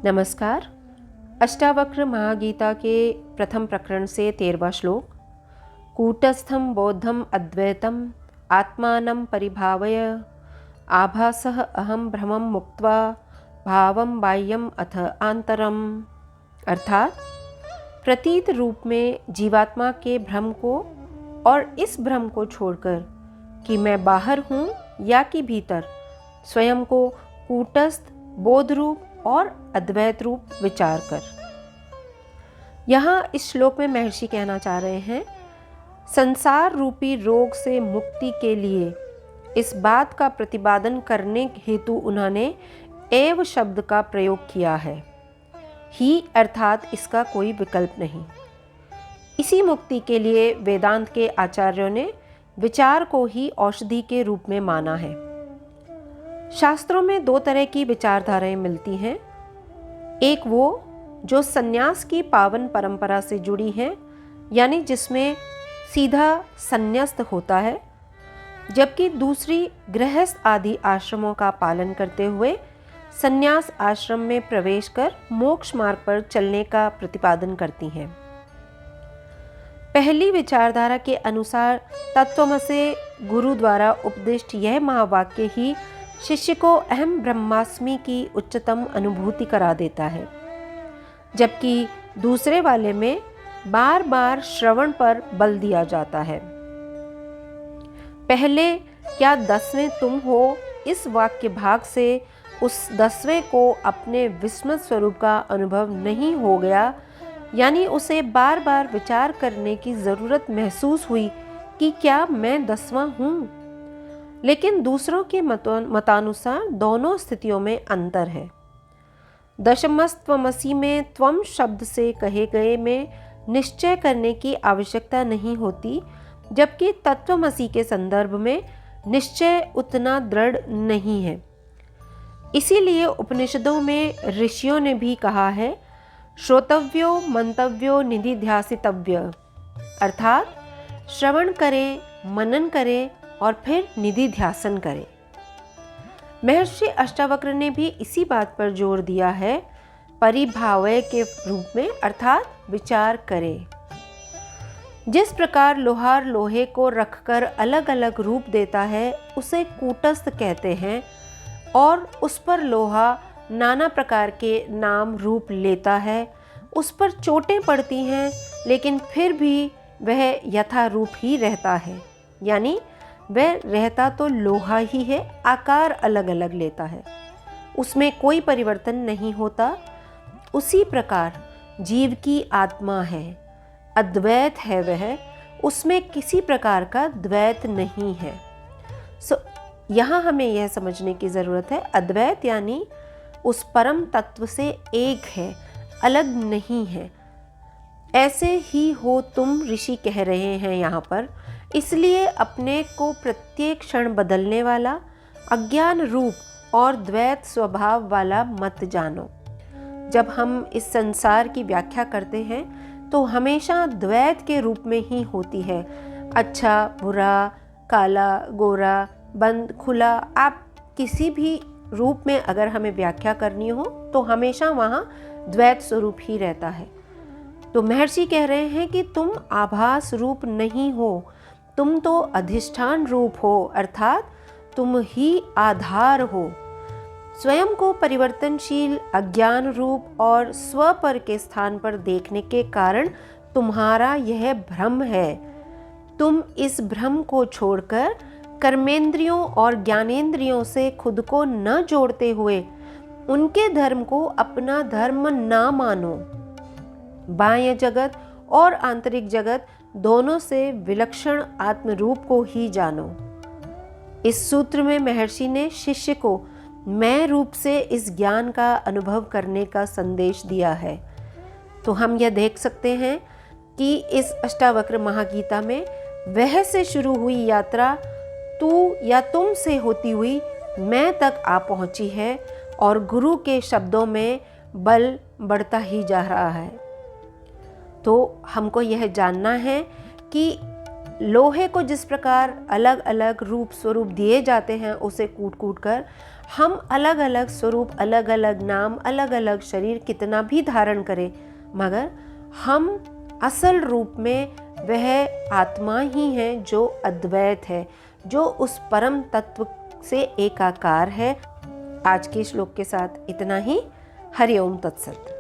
नमस्कार। अष्टावक्र महागीता के प्रथम प्रकरण से 13वां श्लोक। कूटस्थं बौद्धम अद्वैतम आत्मानं परिभावय आभासः अहम भ्रमं मुक्त्वा भावं बाह्यम अथ आंतरम। अर्थात प्रतीत रूप में जीवात्मा के भ्रम को और इस भ्रम को छोड़कर कि मैं बाहर हूँ या कि भीतर, स्वयं को कूटस्थ, बोध रूप और अद्वैत रूप विचार कर। यहाँ इस श्लोक में महर्षि कहना चाह रहे हैं, संसार रूपी रोग से मुक्ति के लिए इस बात का प्रतिपादन करने हेतु उन्होंने एव शब्द का प्रयोग किया है। ही अर्थात इसका कोई विकल्प नहीं। इसी मुक्ति के लिए वेदांत के आचार्यों ने विचार को ही औषधि के रूप में माना है। शास्त्रों में दो तरह की विचारधाराएं मिलती हैं। एक वो जो संन्यास की पावन परंपरा से जुड़ी हैं, यानी जिसमें सीधा संन्यास्त होता है, जबकि दूसरी गृहस्थ आदि आश्रमों का पालन करते हुए संन्यास आश्रम में प्रवेश कर मोक्ष मार्ग पर चलने का प्रतिपादन करती हैं। पहली विचारधारा के अनुसार तत्त्वमसि गुरु द्वारा उपदिष्ट यह महावाक्य ही शिष्य को अहम ब्रह्मास्मि की उच्चतम अनुभूति करा देता है, जबकि दूसरे वाले में बार बार श्रवण पर बल दिया जाता है। पहले क्या 10वें तुम हो, इस वाक्य भाग से उस 10वें को अपने विस्मृत स्वरूप का अनुभव नहीं हो गया, यानी उसे बार बार विचार करने की ज़रूरत महसूस हुई कि क्या मैं 10वां हूँ। लेकिन दूसरों के मतानुसार दोनों स्थितियों में अंतर है। दशमस्त्वमसि में त्वम शब्द से कहे गए में निश्चय करने की आवश्यकता नहीं होती, जबकि तत्वमसि के संदर्भ में निश्चय उतना दृढ़ नहीं है। इसीलिए उपनिषदों में ऋषियों ने भी कहा है, श्रोतव्यो मंतव्यो निधिध्यासितव्य, अर्थात श्रवण करें, मनन करें और फिर निधि ध्यासन करें। महर्षि अष्टावक्र ने भी इसी बात पर जोर दिया है, परिभावय के रूप में, अर्थात विचार करें। जिस प्रकार लोहार लोहे को रखकर अलग अलग रूप देता है उसे कूटस्थ कहते हैं, और उस पर लोहा नाना प्रकार के नाम रूप लेता है, उस पर चोटें पड़ती हैं, लेकिन फिर भी वह यथा रूप ही रहता है, यानी वह रहता तो लोहा ही है, आकार अलग अलग लेता है, उसमें कोई परिवर्तन नहीं होता। उसी प्रकार जीव की आत्मा है, अद्वैत है वह, उसमें किसी प्रकार का द्वैत नहीं है। यहाँ हमें यह समझने की ज़रूरत है, अद्वैत यानी उस परम तत्व से एक है, अलग नहीं है। ऐसे ही हो तुम, ऋषि कह रहे हैं यहाँ पर। इसलिए अपने को प्रत्येक क्षण बदलने वाला, अज्ञान रूप और द्वैत स्वभाव वाला मत जानो। जब हम इस संसार की व्याख्या करते हैं तो हमेशा द्वैत के रूप में ही होती है। अच्छा बुरा, काला गोरा, बंद खुला, आप किसी भी रूप में अगर हमें व्याख्या करनी हो तो हमेशा वहाँ द्वैत स्वरूप ही रहता है। तो महर्षि कह रहे हैं कि तुम आभास रूप नहीं हो, तुम तो अधिष्ठान रूप हो, अर्थात तुम ही आधार हो। स्वयं को परिवर्तनशील, अज्ञान रूप और स्व पर के स्थान पर देखने के कारण तुम्हारा यह भ्रम है। तुम इस भ्रम को छोड़कर कर्मेंद्रियों और ज्ञानेंद्रियों से खुद को न जोड़ते हुए उनके धर्म को अपना धर्म ना मानो। बाह्य जगत और आंतरिक जगत दोनों से विलक्षण आत्मरूप को ही जानो। इस सूत्र में महर्षि ने शिष्य को मैं रूप से इस ज्ञान का अनुभव करने का संदेश दिया है। तो हम यह देख सकते हैं कि इस अष्टावक्र महागीता में वह से शुरू हुई यात्रा तू या तुम से होती हुई मैं तक आ पहुंची है, और गुरु के शब्दों में बल बढ़ता ही जा रहा है। तो हमको यह जानना है कि लोहे को जिस प्रकार अलग अलग रूप स्वरूप दिए जाते हैं उसे कूट कूट कर, हम अलग अलग स्वरूप, अलग अलग नाम, अलग अलग शरीर कितना भी धारण करें, मगर हम असल रूप में वह आत्मा ही है जो अद्वैत है, जो उस परम तत्व से एकाकार है। आज के श्लोक के साथ इतना ही। हरि ओम तत्सत।